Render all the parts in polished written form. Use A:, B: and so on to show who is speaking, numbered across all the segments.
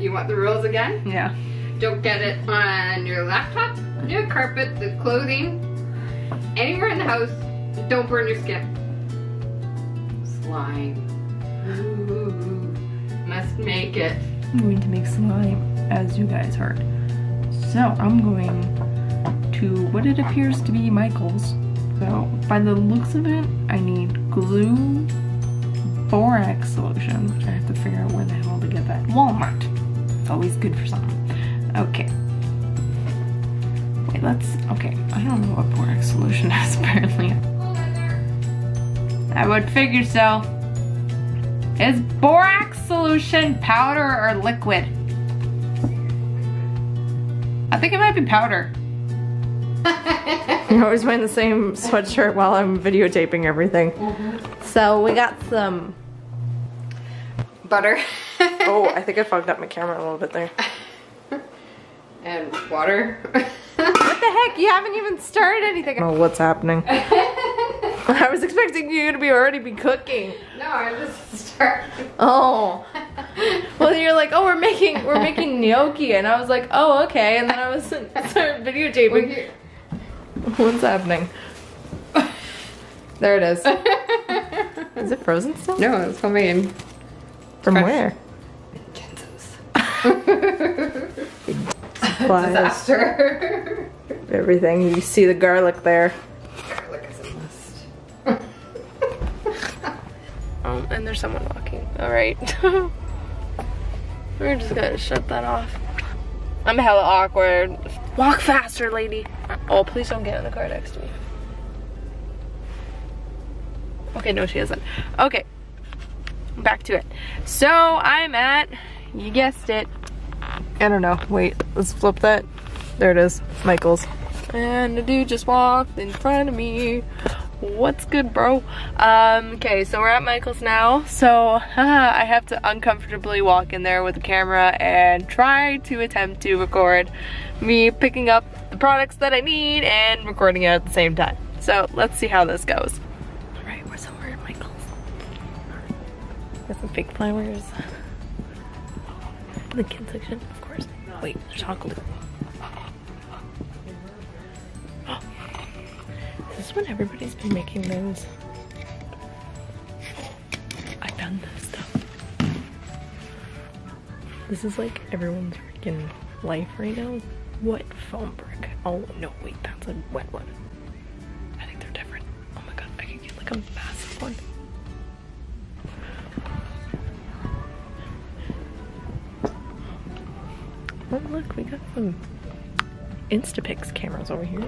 A: You want the rules again?
B: Yeah.
A: Don't get it on your laptop, your carpet, the clothing, anywhere in the house. Don't burn your skin. Slime. Ooh, must make it.
B: I'm going to make slime, as you guys heard. So I'm going to what it appears to be Michael's. So by the looks of it, I need glue, borax solution, which I have to figure out where the hell to get that. Walmart. It's always good for something. Okay. Wait, okay. I don't know what borax solution is apparently. I would figure so. Is borax solution powder or liquid? I think it might be powder. You're always wearing the same sweatshirt while I'm videotaping everything. So we got some
A: Butter.
B: oh, I think I fogged up my camera a little bit there.
A: And water.
B: What the heck? You haven't even started anything. I don't know what's happening. I was expecting you to already be cooking.
A: No, I just started.
B: Oh. Well, you're like, oh, we're making gnocchi, and I was like, oh, okay. And then I started videotaping. What's happening? There it is. Is it frozen still?
A: No, it's homemade.
B: From
A: Fresh.
B: where?
A: Disaster.
B: Everything. You see the garlic there.
A: Garlic is a must.
B: Oh, and there's someone walking. All right. We're just gonna shut that off. I'm hella awkward. Walk faster, lady. Oh, please don't get in the car next to me. Okay, no, she isn't. Okay, back to it. So I'm at, you guessed it. I don't know. Wait, let's flip that. There it is, Michael's. And the dude just walked in front of me. What's good, bro? Okay, so we're at Michael's now. So I have to uncomfortably walk in there with the camera and try to attempt to record me picking up the products that I need and recording it at the same time. So let's see how this goes. All right, we're somewhere at Michael's. Got some fake flowers. The kids section, of course. Wait, there's chocolate. Is this when everybody's been making those? I've done this stuff. This is like everyone's freaking life right now. What foam brick? Oh no, wait, that's a wet one. I think they're different. Oh my god, I could get like a massive one. Oh look, we got some Instapix cameras over here.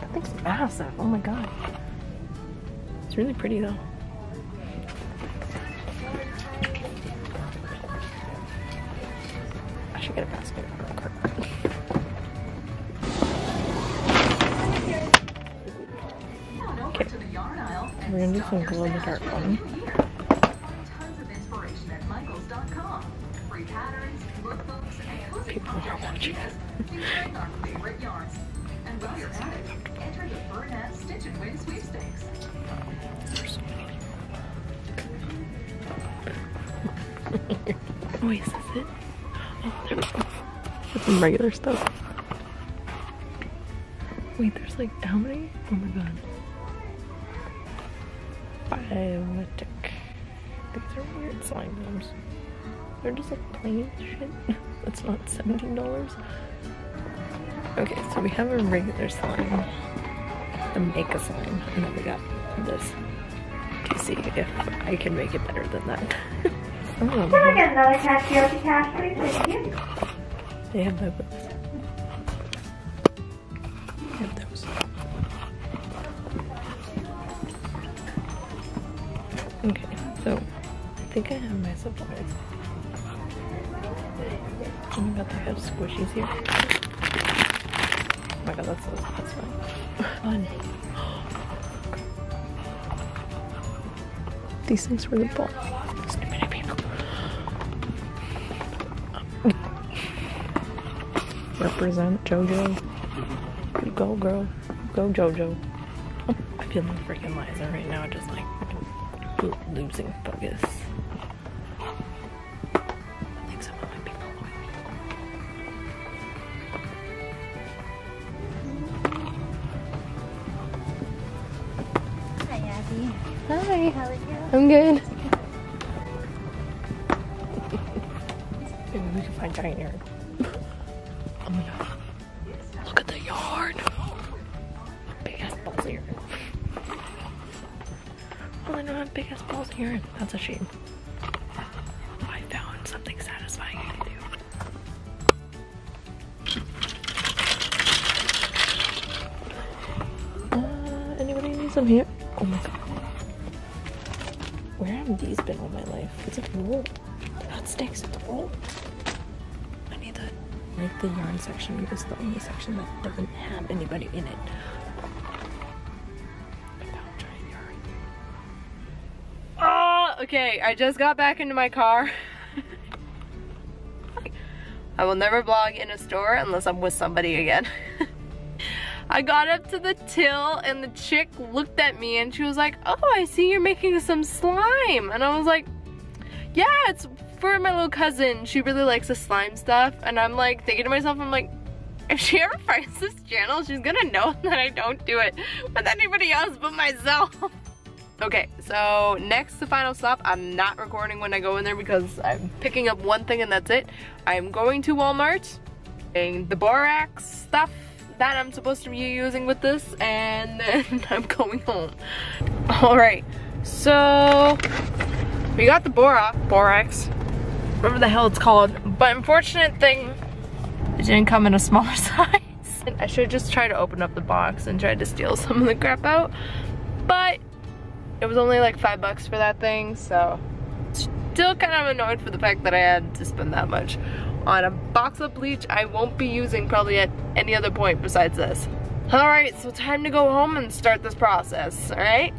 B: That thing's massive, oh my god. It's really pretty though. I should get a basket. Okay, we're gonna do some glow in the dark one. People are watching. Wait, is this it? Oh, there we go. There's some regular stuff. Wait, there's like how many? Oh my god. Biotic. These are weird slime names. They're just like plain shit. That's not $17. Okay, so we have a regular slime, the make a slime, and then we got this to see if I can make it better than that. Oh,
C: can I get another karaoke cash, please? Thank you.
B: They have those. They have those. Okay, so I think I have my supplies. Oh my god, they have squishies here. Oh my god, that's fun. Fun. These things were the ball. Stupid people. Represent JoJo. You go, girl. Go, JoJo. Oh, I feel like freaking Liza right now, just like losing focus. I think some of my people Hi. How are you? I'm good. Maybe we can find giant yard. Oh my god. Look at the yard. Big ass balls of urine. Oh, I don't have big ass balls of urine. That's a shame. I found something satisfying I can do. Anybody need some here? Oh my god. Where have these been all my life? It's a roll. They're not sticks, it's a roll. I need that. Like the yarn section is the only section that doesn't have anybody in it. I found giant yarn. Oh, okay. I just got back into my car. I will never vlog in a store unless I'm with somebody again. I got up to the till and the chick looked at me and she was like, oh, I see you're making some slime. And I was like, yeah, it's for my little cousin. She really likes the slime stuff. And I'm like thinking to myself, I'm like, if she ever finds this channel, she's gonna know that I don't do it with anybody else but myself. Okay, so next to final stop, I'm not recording when I go in there because I'm picking up one thing and that's it. I'm going to Walmart, getting the borax stuff that I'm supposed to be using with this, and then I'm going home. Alright, so we got the borax, whatever the hell it's called, but unfortunate thing, it didn't come in a smaller size. I should just try to open up the box and try to steal some of the crap out, but it was only like $5 for that thing, so still kind of annoyed for the fact that I had to spend that much on a box of bleach I won't be using probably at any other point besides this. Alright, so time to go home and start this process, alright?